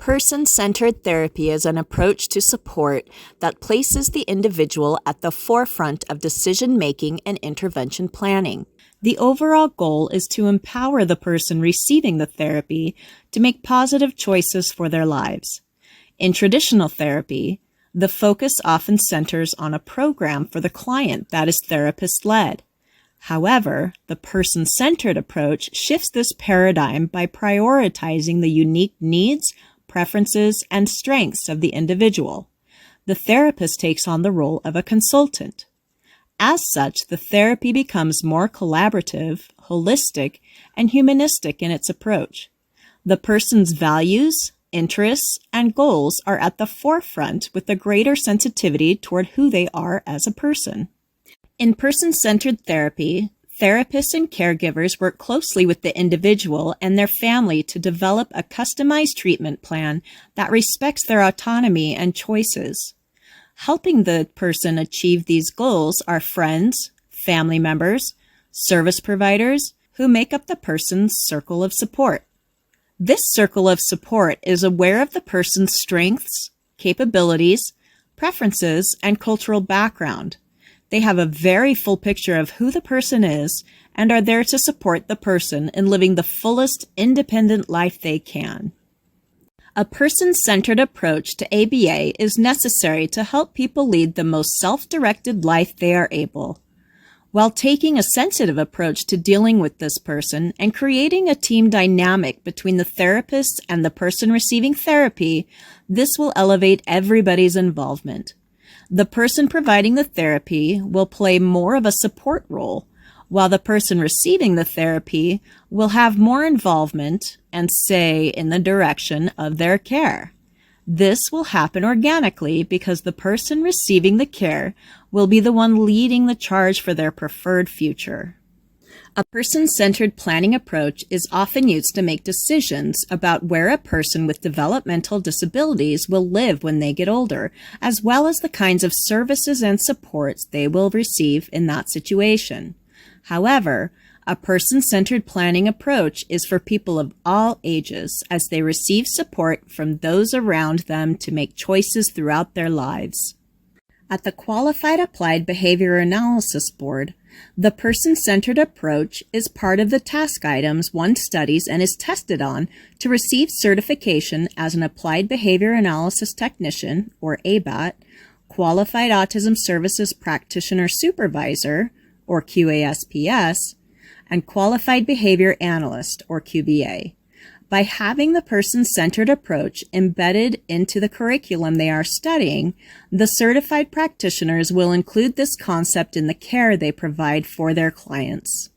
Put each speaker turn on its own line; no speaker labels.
Person-centered therapy is an approach to support that places the individual at the forefront of decision-making and intervention planning. The overall goal is to empower the person receiving the therapy to make positive choices for their lives. In traditional therapy, the focus often centers on a program for the client that is therapist-led. However, the person-centered approach shifts this paradigm by prioritizing the unique needs, preferences, and strengths of the individual. The therapist takes on the role of a consultant. As such, the therapy becomes more collaborative, holistic, and humanistic in its approach. The person's values, interests, and goals are at the forefront with a greater sensitivity toward who they are as a person. In person-centered therapy, therapists and caregivers work closely with the individual and their family to develop a customized treatment plan that respects their autonomy and choices. Helping the person achieve these goals are friends, family members, service providers who make up the person's circle of support. This circle of support is aware of the person's strengths, capabilities, preferences, and cultural background. They have a very full picture of who the person is and are there to support the person in living the fullest independent life they can. A person-centered approach to ABA is necessary to help people lead the most self-directed life they are able. While taking a sensitive approach to dealing with this person and creating a team dynamic between the therapist and the person receiving therapy, this will elevate everybody's involvement. The person providing the therapy will play more of a support role, while the person receiving the therapy will have more involvement and say in the direction of their care. This will happen organically because the person receiving the care will be the one leading the charge for their preferred future. A person-centered planning approach is often used to make decisions about where a person with developmental disabilities will live when they get older, as well as the kinds of services and supports they will receive in that situation. However, a person-centered planning approach is for people of all ages as they receive support from those around them to make choices throughout their lives. At the Qualified Applied Behavior Analysis Board, the person-centered approach is part of the task items one studies and is tested on to receive certification as an Applied Behavior Analysis Technician, or ABAT, Qualified Autism Services Practitioner Supervisor, or QASPS, and Qualified Behavior Analyst, or QBA. By having the person-centered approach embedded into the curriculum they are studying, the certified practitioners will include this concept in the care they provide for their clients.